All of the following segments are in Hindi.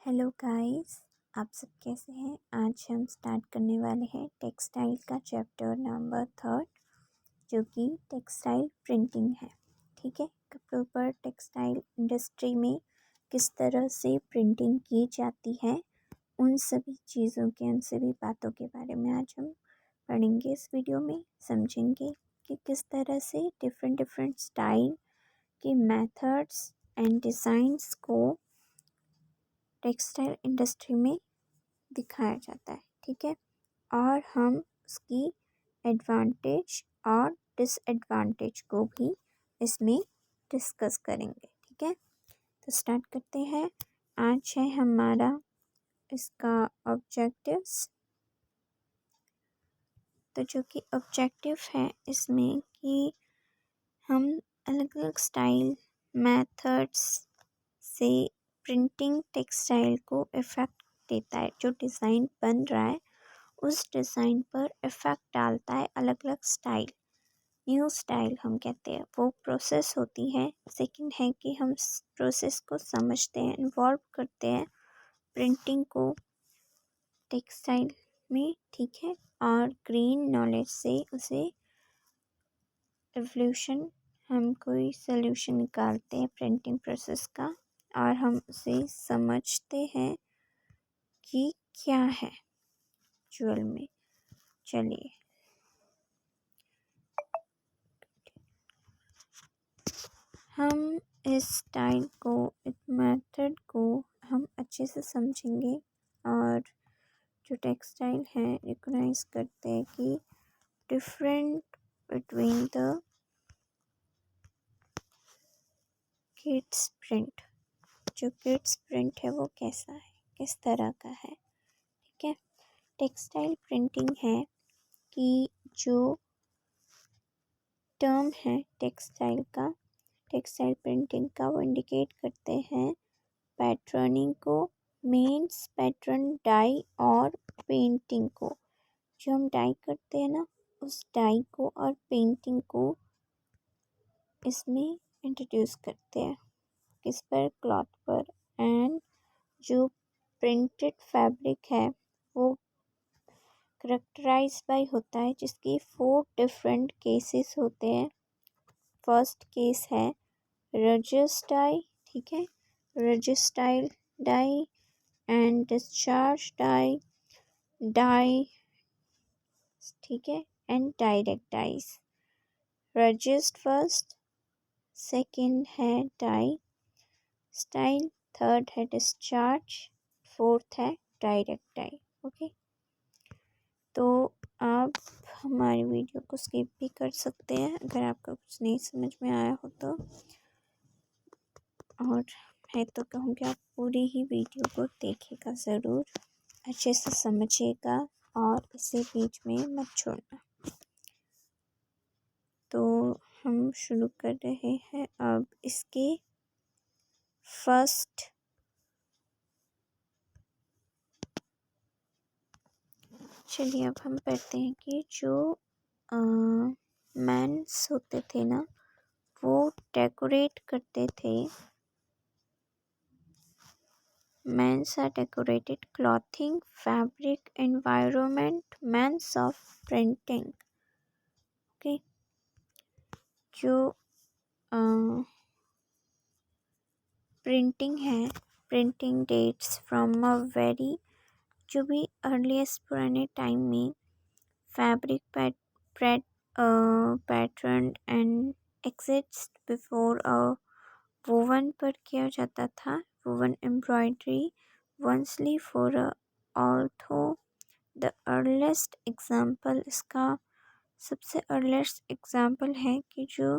हेलो गाइस, आप सब कैसे हैं। आज हम स्टार्ट करने वाले हैं टेक्सटाइल का चैप्टर नंबर 3 जो कि टेक्सटाइल प्रिंटिंग है। ठीक है, कपड़ों पर टेक्सटाइल इंडस्ट्री में किस तरह से प्रिंटिंग की जाती है, उन सभी चीज़ों के उन सभी बातों के बारे में आज हम पढ़ेंगे। इस वीडियो में समझेंगे कि किस तरह से डिफरेंट डिफरेंट स्टाइल के मेथड्स एंड डिज़ाइंस को टेक्सटाइल इंडस्ट्री में दिखाया जाता है। ठीक है, और हम उसकी एडवांटेज और डिसएडवांटेज को भी इसमें डिस्कस करेंगे। ठीक है, तो स्टार्ट करते हैं। आज है हमारा इसका ऑब्जेक्टिव्स। तो जो कि ऑब्जेक्टिव है इसमें कि हम अलग अलग स्टाइल मेथड्स से प्रिंटिंग टेक्सटाइल को इफ़ेक्ट देता है। जो डिज़ाइन बन रहा है उस डिज़ाइन पर इफ़ेक्ट डालता है अलग अलग स्टाइल। न्यू स्टाइल हम कहते हैं, वो प्रोसेस होती है। सेकंड है कि हम प्रोसेस को समझते हैं, इन्वॉल्व करते हैं प्रिंटिंग को टेक्सटाइल में। ठीक है, और ग्रीन नॉलेज से उसे एवोल्यूशन, हम कोई सोल्यूशन निकालते हैं प्रिंटिंग प्रोसेस का और हम उसे समझते हैं कि क्या है एक्चुअल में। चलिए, हम इस स्टाइल को, इस मेथड को हम अच्छे से समझेंगे और जो टेक्सटाइल है रिकॉग्नाइज करते हैं कि different between the kids print. जो किड्स प्रिंट है वो कैसा है, किस तरह का है। ठीक है, टेक्सटाइल प्रिंटिंग है कि जो टर्म है टेक्सटाइल प्रिंटिंग का, वो इंडिकेट करते हैं पैटर्निंग को, मीन्स पैटर्न डाई और पेंटिंग को। जो हम डाई करते हैं ना, उस डाई को और पेंटिंग को इसमें इंट्रोड्यूस करते हैं। किस पर? क्लॉथ पर। एंड जो प्रिंटेड फैब्रिक है वो करेक्टराइज बाय होता है, जिसकी 4 डिफरेंट केसेस होते हैं। फर्स्ट केस है रजिस डाई। ठीक है, resist style dye and discharge dye, dye, ठीक है, and direct dyes. Resist first, second है डाई स्टाइल, थर्ड है डिस्चार्ज, फोर्थ है डायरेक्ट डाई। ओके, तो आप हमारी वीडियो को स्किप भी कर सकते हैं अगर आपका कुछ नहीं समझ में आया हो तो, और मैं तो कहूँगी आप पूरी ही वीडियो को देखिएगा ज़रूर, अच्छे से समझिएगा और इसे बीच में मत छोड़ना। तो हम शुरू कर रहे हैं अब इसके फर्स्ट। चलिए, अब हम पढ़ते हैं कि जो मैन्स होते थे ना, वो डेकोरेट करते थे। Men's are decorated clothing, fabric, environment, means of printing. Okay, जो प्रिंटिंग है, printing dates from a very, जो भी अर्लीस्ट पुराने टाइम में fabric pattern and exist before a woven पर किया जाता था। वोवन एम्ब्रॉयडरी वंसली for although the earliest example, इसका सबसे अर्लीस्ट एग्जाम्पल है कि जो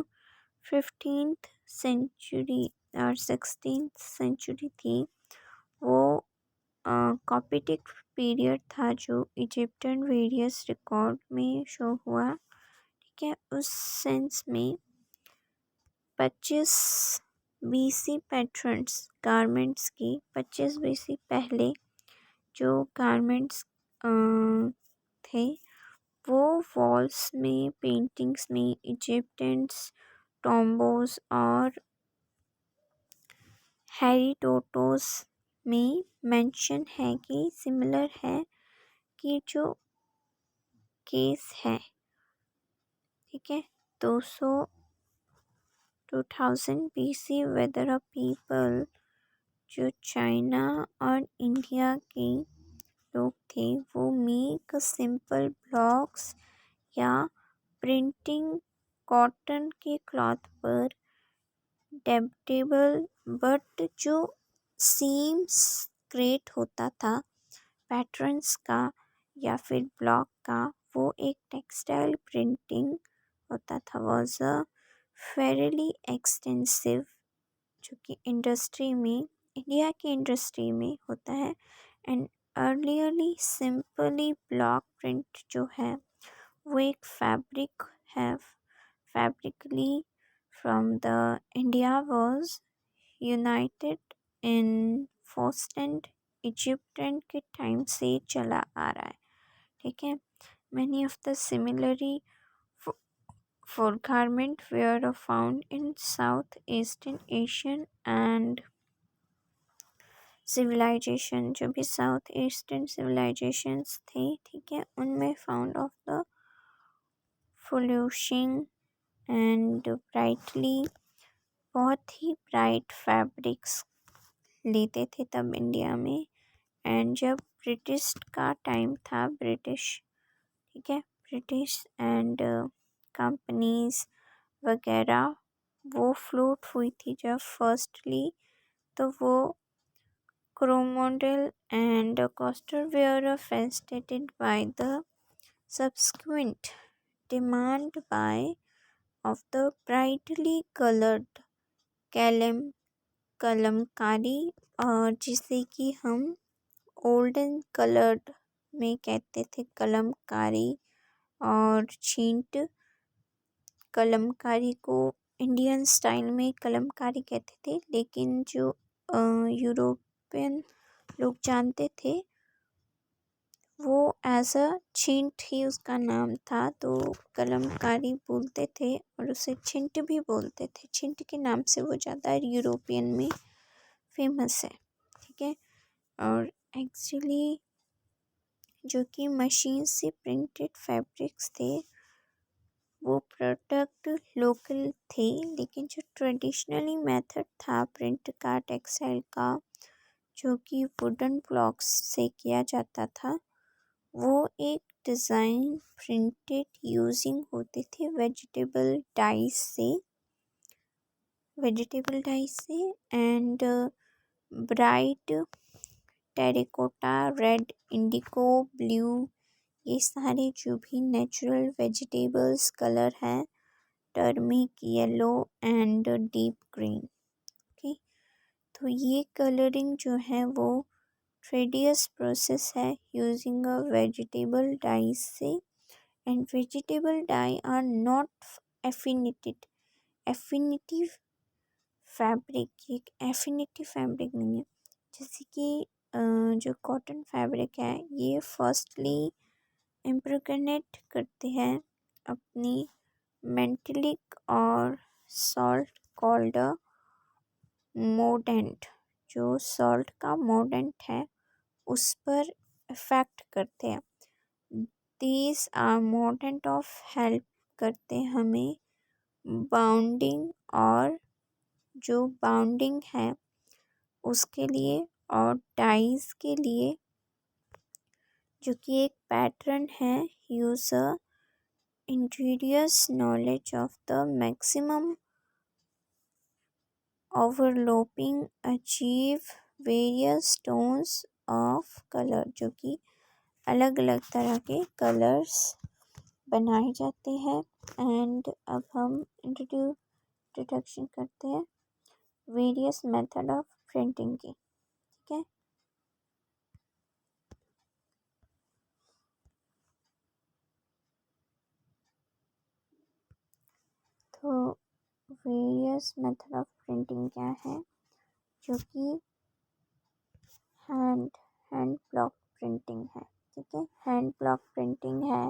15th सेंचुरी और 16th सेंचुरी थी, वो कॉपिटिक पीरियड था जो इजिप्टियन वेरियस रिकॉर्ड में शो हुआ। ठीक है, उस सेंस में 25 BC पैटर्न्स गारमेंट्स की, 25 BC पहले जो गारमेंट्स थे वो वॉल्स में, पेंटिंग्स में इजिप्टियंस टॉम्बोस और हेरिडोटोस में मेंशन है कि सिमिलर है कि जो केस है, ठीक है, 2000 BC वेदर ऑफ पीपल जो चाइना और इंडिया के लोग थे वो मेक सिंपल ब्लॉक्स या प्रिंटिंग कॉटन के क्लॉथ पर डेप्टेबल, बट जो सीम्स क्रिएट होता था पैटर्न्स का या फिर ब्लॉक का, वो एक टेक्सटाइल प्रिंटिंग होता था, वॉज अ फेयरली एक्सटेंसिव, जो कि इंडस्ट्री में, इंडिया की इंडस्ट्री में होता है। And earlierly simply block print जो है वो एक फैब्रिक है, फैब्रिकली from the India was united in फोस्टेंट इजिप्टेंट के टाइम से चला आ रहा है, ठीक है। Many of the similarly foregarment were found in South Eastern Asian and civilization, जो भी साउथ ईस्टर्न सिविलाइजेशंस थे, ठीक है, उनमें found of the flushing and brightly, बहुत ही ब्राइट फैब्रिक्स लेते थे तब इंडिया में। एंड जब ब्रिटिश का टाइम था, ब्रिटिश, ठीक है, ब्रिटिश एंड कंपनीज वगैरह वो फ्लोट हुई थी जब फर्स्टली, तो वो Coromandel and Coster were fascinated by the subsequent demand by of the brightly colored कलम कलमकारी, और जिसे कि हम ओल्डन कलर्ड में कहते थे कलमकारी, और छींट कलमकारी को इंडियन स्टाइल में कलमकारी कहते थे, लेकिन जो यूरोपियन लोग जानते थे वो एज अ छिंट ही उसका नाम था, तो कलमकारी बोलते थे और उसे छिंट भी बोलते थे। छिंट के नाम से वो ज़्यादा यूरोपियन में फेमस है, ठीक है। और एक्चुअली जो कि मशीन से प्रिंटेड फैब्रिक्स थे वो प्रोडक्ट लोकल थे, लेकिन जो ट्रेडिशनली मेथड था प्रिंट का, टेक्सटाइल का, जो कि वुडन ब्लॉक्स से किया जाता था, वो एक डिज़ाइन प्रिंटेड यूजिंग होते थे वेजिटेबल डाइस से and bright terracotta, red, indigo, blue, ये सारे जो भी नेचुरल वेजिटेबल्स कलर हैं, turmeric, yellow and deep green, okay. तो ये कलरिंग जो है वो ट्रेडियस प्रोसेस है यूजिंग अ वेजिटेबल डाइस से, and vegetable dye are not affinited affinitive fabric, एक एफिनिटी फैब्रिक नहीं है। जैसे कि जो कॉटन फैब्रिक है ये फर्स्टली इम्प्रेगनेट करते हैं अपनी मेंटलिक और सॉल्ट कॉल्ड मोडेंट, जो सॉल्ट का मोडेंट है उस पर इफेक्ट करते हैं। दीज आर मोडेंट ऑफ हेल्प करते हैं हमें बाउंडिंग, और जो बाउंडिंग है उसके लिए, और डाइज के लिए, जो कि एक पैटर्न है, use interiors knowledge of the maximum overlapping achieve various tones of colour, जो कि अलग अलग तरह के कलर्स बनाए जाते हैं। एंड अब हम इंट्रोडक्शन करते हैं वेरियस मेथड ऑफ प्रिंटिंग की, ठीक है। तो वेरियस मेथड ऑफ प्रिंटिंग क्या है, जो कि हैंड हैंड ब्लॉक प्रिंटिंग है, ठीक है। हैंड ब्लॉक प्रिंटिंग है,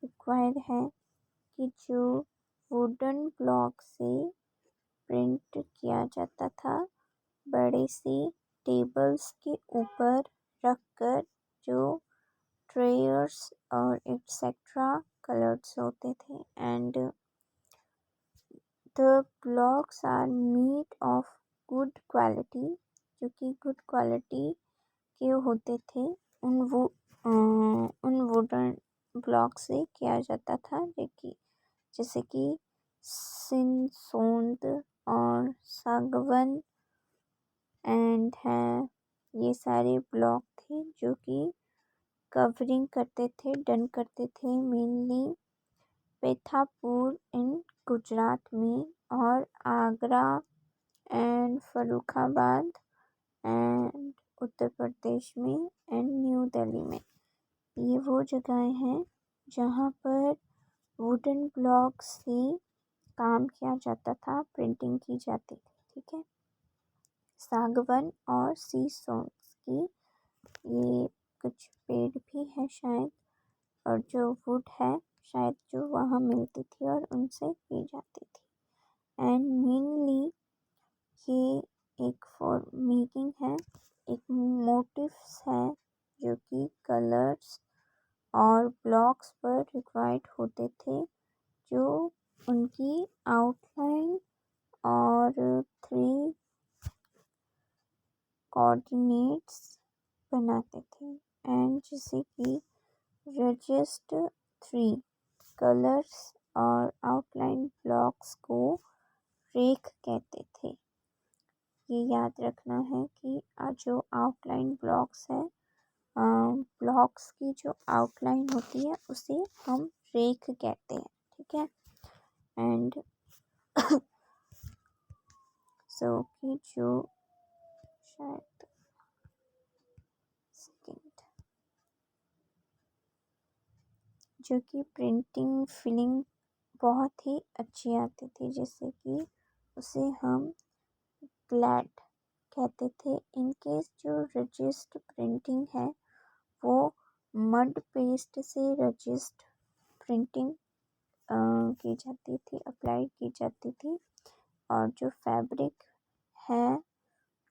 रिक्वायर्ड है कि जो वुडन ब्लॉक से प्रिंट किया जाता था बड़े से टेबल्स के ऊपर रखकर जो ट्रेयर्स और एक्सेट्रा कलर्स होते थे and the blocks are made of good quality, जो कि गुड क्वालिटी के होते थे। उन वुडन ब्लॉक से किया जाता था, जैसे कि सिनसोंद और सागवन एंड है, ये सारे ब्लॉक थे जो कि कवरिंग करते थे, डन करते थे मेनली पेथापुर इन गुजरात में और आगरा एंड फर्रुखाबाद एंड उत्तर प्रदेश में एंड न्यू दिल्ली में। ये वो जगहें हैं जहाँ पर वुडन ब्लॉक से काम किया जाता था, प्रिंटिंग की जाती थी। ठीक है, सागवन और सीसोन की ये कुछ पेड़ भी है शायद, और जो वुड है शायद जो वहाँ मिलती थी और उनसे की जाती थी। एंड मेनली ये एक फॉर मेकिंग है, एक मोटिव्स है जो कि कलर्स और ब्लॉक्स पर रिक्वायर्ड होते थे, जो उनकी आउटलाइन और 3 कोऑर्डिनेट्स बनाते थे। एंड जैसे कि रजिस्ट 3 कलर्स और आउटलाइन ब्लॉक्स को रेख कहते थे। ये याद रखना है कि जो आउटलाइन ब्लॉक्स है, ब्लॉक्स की जो आउटलाइन होती है उसे हम रेख कहते हैं। ठीक है, एंड सो कि जो शायद सेकंड जो कि प्रिंटिंग फीलिंग बहुत ही अच्छी आती थी, जैसे कि उसे हम ग्लैड कहते थे। इनके जो रजिस्ट प्रिंटिंग है वो मड पेस्ट से रजिस्ट प्रिंटिंग की जाती थी, अप्लाई की जाती थी, और जो फैब्रिक है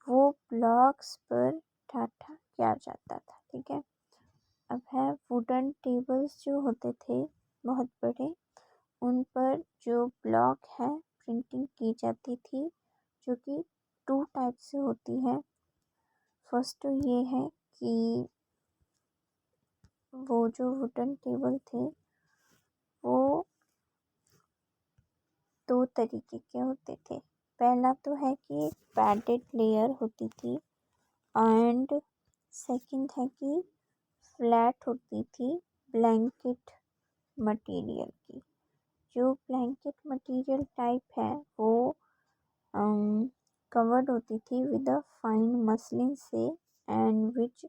वो ब्लॉक्स पर ठाठा किया जाता था। ठीक है, अब है वुडन टेबल्स जो होते थे बहुत बड़े, उन पर जो ब्लॉक है प्रिंटिंग की जाती थी, जो कि 2 टाइप से होती है। फर्स्ट तो ये है कि वो जो वुडन टेबल थे वो 2 तरीके के होते थे। पहला तो है कि पैडेड लेयर होती थी एंड सेकंड है कि फ्लैट होती थी ब्लैंकेट मटेरियल की। जो ब्लैंकेट मटेरियल टाइप है वो कवर्ड होती थी विद अ फाइन मसलिन से एंड विच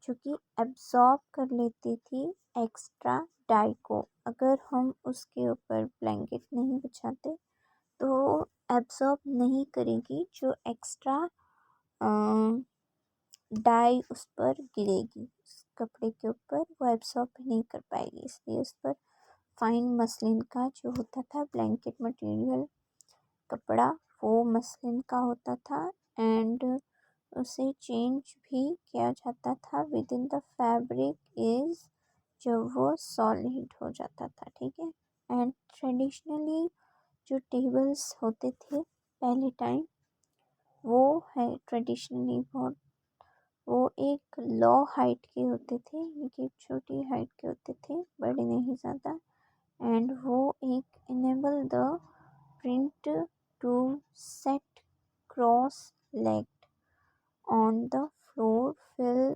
जो कि एब्जॉर्ब कर लेती थी एक्स्ट्रा डाई को। अगर हम उसके ऊपर ब्लैंकेट नहीं बिछाते तो एब्जॉर्ब नहीं करेगी, जो एक्स्ट्रा डाई उस पर गिरेगी, उस कपड़े के ऊपर वो एब्जॉर्ब नहीं कर पाएगी, इसलिए उस पर फाइन मसलिन का जो होता था ब्लैंकेट मटेरियल कपड़ा वो मसलिन का होता था एंड उसे चेंज भी किया जाता था with in the fabric is जब वो सॉलिड हो जाता था। ठीक है, एंड ट्रेडिशनली जो टेबल्स होते थे पहले टाइम वो है ट्रेडिशनली बहुत वो एक लो हाइट के होते थे, इनकी छोटी हाइट के होते थे, बड़े नहीं ज़्यादा, एंड वो एक enable the print to set cross legged on the floor fill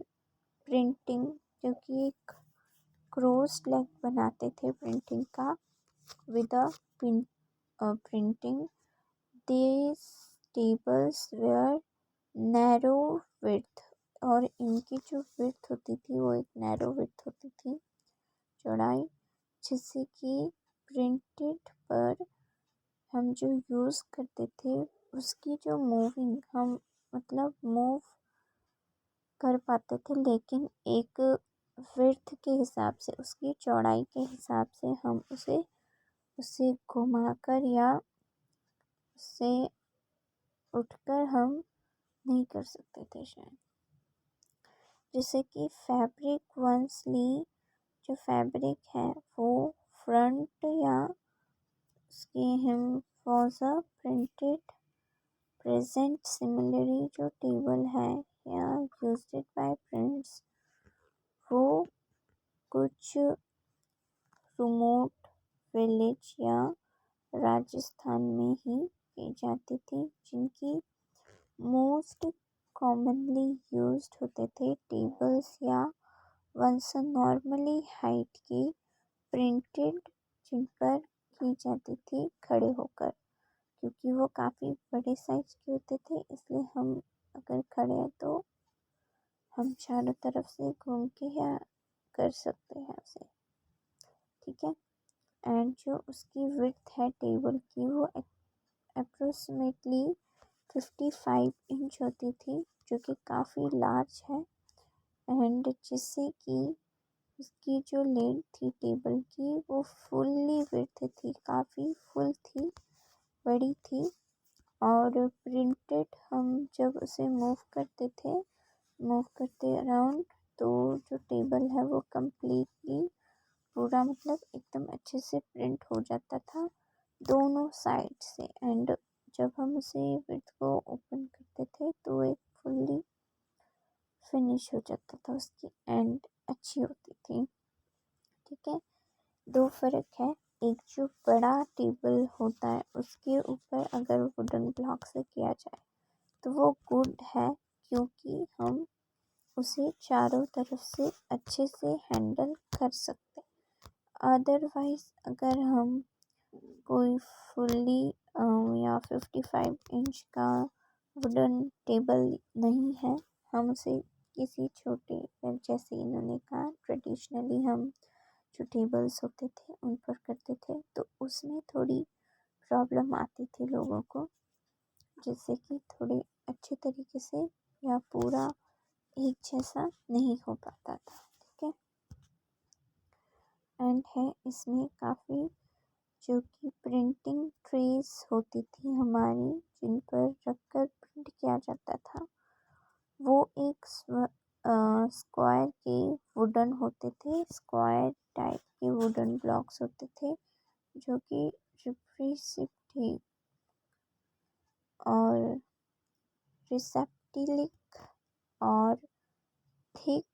printing, क्योंकि एक क्रॉस लेग बनाते थे प्रिंटिंग का with a printing. These tables were narrow width, और इनकी जो विड्थ होती थी वो एक नैरो विड्थ होती थी, चौड़ाई, जिससे कि प्रिंटेड पर हम जो यूज़ करते थे उसकी जो मूविंग हम मतलब मूव कर पाते थे, लेकिन एक विड्थ के हिसाब से उसकी चौड़ाई के हिसाब से हम उसे घुमाकर या उससे उठकर हम नहीं कर सकते थे शायद। जैसे कि फैब्रिक वंसली, जो फैब्रिक है वो फ्रंट या उसकी हिमफोजा प्रिंटेड प्रेजेंट सिमिलरी, जो टेबल है या यूज्ड बाय प्रिंट्स वो कुछ रिमोट विलेज या राजस्थान में ही की जाती थी, जिनकी मोस्ट कॉमनली यूज्ड होते थे टेबल्स या वंस नॉर्मली हाइट की प्रिंटेड, जिन पर की जाती थी खड़े होकर, क्योंकि वो काफ़ी बड़े साइज के होते थे, इसलिए हम अगर खड़े हैं तो हम चारों तरफ से घूम के या कर सकते हैं उसे, ठीक है। एंड जो उसकी विड्थ है टेबल की वो अप्रोक्सीमेटली 55 इंच होती थी, जो कि काफ़ी लार्ज है। एंड जिससे कि उसकी जो लेंथ थी टेबल की वो फुल्ली विड्थ थी, काफ़ी फुल थी, बड़ी थी। और प्रिंटेड हम जब उसे मूव करते अराउंड, तो जो टेबल है वो कम्प्लीटली पूरा मतलब एकदम अच्छे से प्रिंट हो जाता था दोनों साइड से। एंड जब हम उसे विड्थ को ओपन करते थे तो एक फुल्ली फिनिश हो जाता था, उसकी एंड अच्छी होती थी, ठीक है। दो फर्क है, एक जो बड़ा टेबल होता है उसके ऊपर अगर वुडन ब्लॉक से किया जाए तो वो गुड है, क्योंकि हम उसे चारों तरफ से अच्छे से हैंडल कर सकते हैं। अदरवाइज अगर हम कोई फुल्ली या 55 इंच का वुडन टेबल नहीं है, हम उसे किसी छोटे, जैसे इन्होंने कहा ट्रेडिशनली हम जो टेबल्स होते थे उन पर करते थे, तो उसमें थोड़ी प्रॉब्लम आती थी लोगों को, जिससे कि थोड़े अच्छे तरीके से या पूरा एक जैसा नहीं हो पाता था, ठीक है। एंड है इसमें काफ़ी जो कि प्रिंटिंग ट्रेस होती थी हमारी, जिन पर रखकर प्रिंट किया जाता था, वो एक स्क्वायर के वुडन होते थे, स्क्वायर टाइप के वुडन ब्लॉक्स होते थे, जो कि रिप्रेसिव और रिसेप्टिलिक और थिक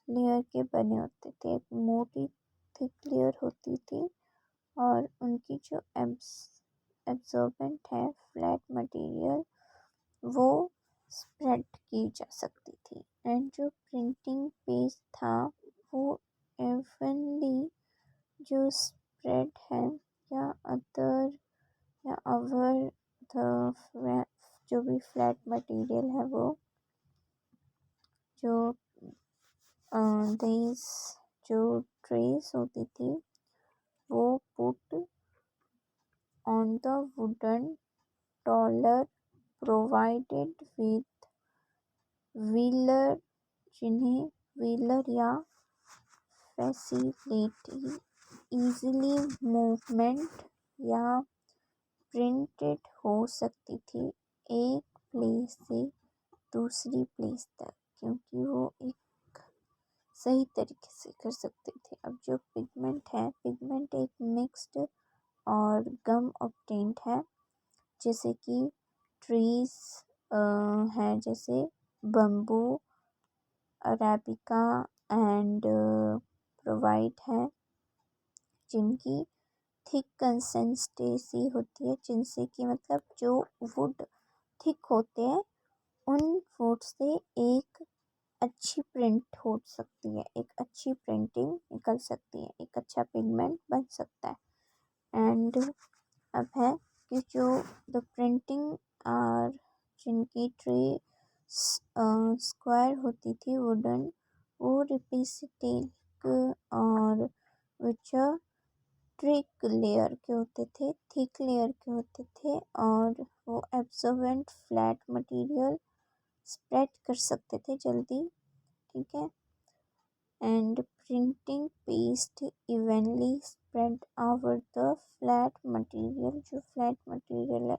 लेयर के बने होते थे। एक मोटी थिक लेयर होती थी और उनकी जो एब्जॉर्बेंट है फ्लैट मटेरियल वो स्प्रेड की जा सकती थी। एंड जो प्रिंटिंग पेज था वो इवनली जो स्प्रेड है या अदर या अवर द जो भी फ्लैट मटेरियल है वो जो दिस जो ट्रेस होती थी वो put on the wooden taller provided with wheeler, जिन्हें व्हीलर या फैसिलिटी इजीली मूवमेंट या प्रिंटेड हो सकती थी एक प्लेस से दूसरी प्लेस तक, क्योंकि वो एक सही तरीके से कर सकते थे। अब जो पिगमेंट है, पिगमेंट एक मिक्स्ड और गम ऑब्टेन्ड है, जैसे कि ट्रीज है, जैसे बम्बू, अरेबिका एंड प्रोवाइड है, जिनकी थिक कंसिस्टेंसी होती है, जिनसे कि मतलब जो वुड थिक होते हैं उन वुड से एक अच्छी प्रिंट हो सकती है, एक अच्छी प्रिंटिंग निकल सकती है, एक अच्छा पिगमेंट बन सकता है। एंड अब है कि जो द प्रिंटिंग आर जिनकी ट्रे स्क्वायर होती थी वुडन, वो रिपिसिटिक और विच ट्रिक लेयर के होते थे, थिक लेयर के होते थे, और वो एब्जॉर्बेंट फ्लैट मटेरियल स्प्रेड कर सकते थे जल्दी, ठीक है। And printing paste evenly spread over the flat material, जो फ्लैट मटेरियल है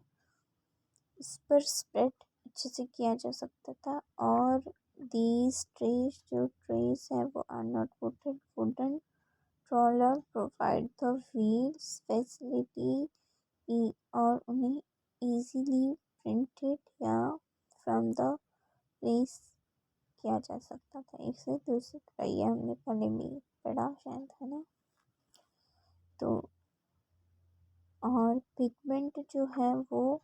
उस पर स्प्रेड अच्छे से किया जा सकता था। और दीज ट्रेस, जो ट्रेस है वो are not wooden wooden trolley provide the wheels facility और उन्हें इजीली प्रिंटेड या फ्रॉम द प्लेस किया जा सकता था। एक से दूसरी तरह, ये हमने पहले भी पढ़ा शायद, है ना। तो और पिगमेंट जो है वो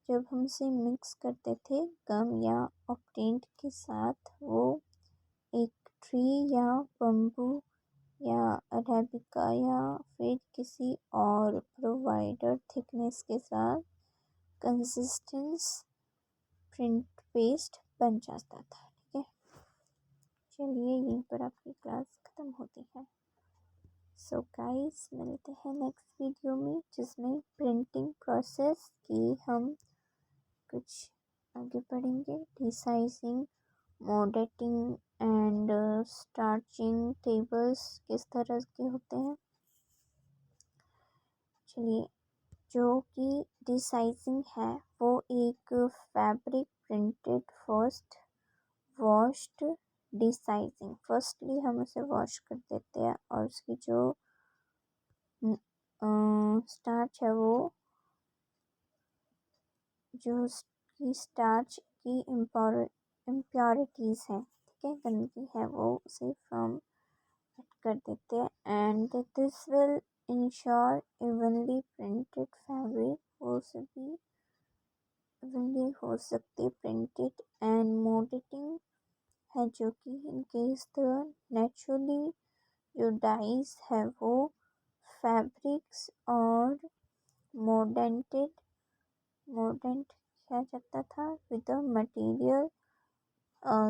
जब हम इसे मिक्स करते थे गम या ऑक्टेंट के साथ, वो एक ट्री या बम्बू या अरेबिका या फिर किसी और प्रोवाइडर थिकनेस के साथ कंसिस्टेंस प्रिंट पेस्ट बन जाता था। ठीक है, चलिए यहीं पर आपकी क्लास ख़त्म होती है। सो गाइस, मिलते हैं नेक्स्ट वीडियो में, जिसमें प्रिंटिंग प्रोसेस की हम कुछ आगे पढ़ेंगे। डिसाइजिंग, मोडेटिंग एंड स्टार्चिंग टेबल्स किस तरह के होते हैं। चलिए, जो कि डिसाइजिंग है वो एक fabric printed first washed desizing, firstly हम उसे वॉश कर देते हैं और उसकी जो स्टार्च है वो, जो उसकी स्टार्च की इम्प्योरिटीज़ हैं, ठीक है, गंदगी है, वो उसे फ्रॉम कर देते हैं। And this will ensure evenly printed fabric, वो सभी इवनली हो सकती प्रिंटेड। एंड मोडेटिंग है जो कि इन केस द नेचुरली जो डाइज है वो फैब्रिक्स और मोडेंट किया जाता था विद द मटेरियल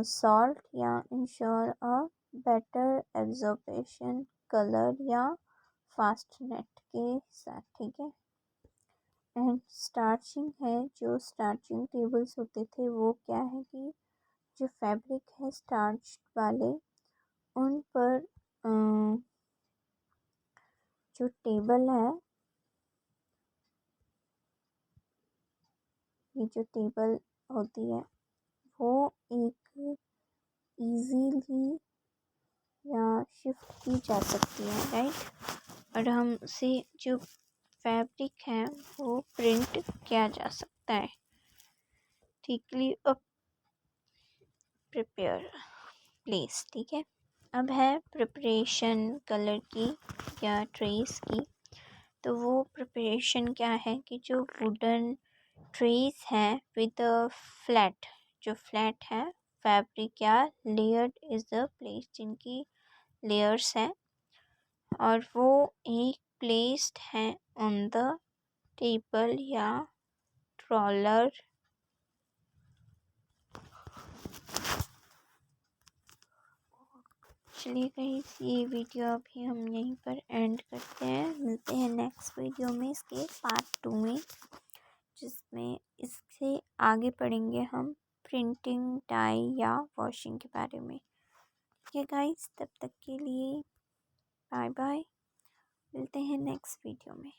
सॉल्ट या ensure a better absorption colour या फास्ट नेट के साथ। ठीक है, एंड स्टार्चिंग है, जो स्टार्चिंग टेबल्स होते थे वो क्या है कि जो फैब्रिक है स्टार्च वाले, उन पर जो टेबल है, ये जो टेबल होती है वो एक इजीली या शिफ्ट की जा सकती है, राइट। और हम से जो फैब्रिक है वो प्रिंट किया जा सकता है, थिकली प्रिपेयर प्लेस। ठीक है, अब है प्रिपरेशन कलर की या ट्रेस की। तो वो प्रिपरेशन क्या है कि जो वुडन ट्रेस है विद फ्लैट, जो फ्लैट है फैब्रिक या लेयर्ड इज द प्लेस, जिनकी लेयर्स हैं और वो एक प्लेस्ड है ऑन द टेबल या ट्रॉलर। चलिए गाइस, ये वीडियो अभी हम यहीं पर एंड करते हैं। मिलते हैं नेक्स्ट वीडियो में इसके पार्ट 2 में, जिसमें इससे आगे पढ़ेंगे हम प्रिंटिंग, डाई या वॉशिंग के बारे में। ठीक है गाइस, तब तक के लिए बाय बाय, मिलते हैं नेक्स्ट वीडियो में।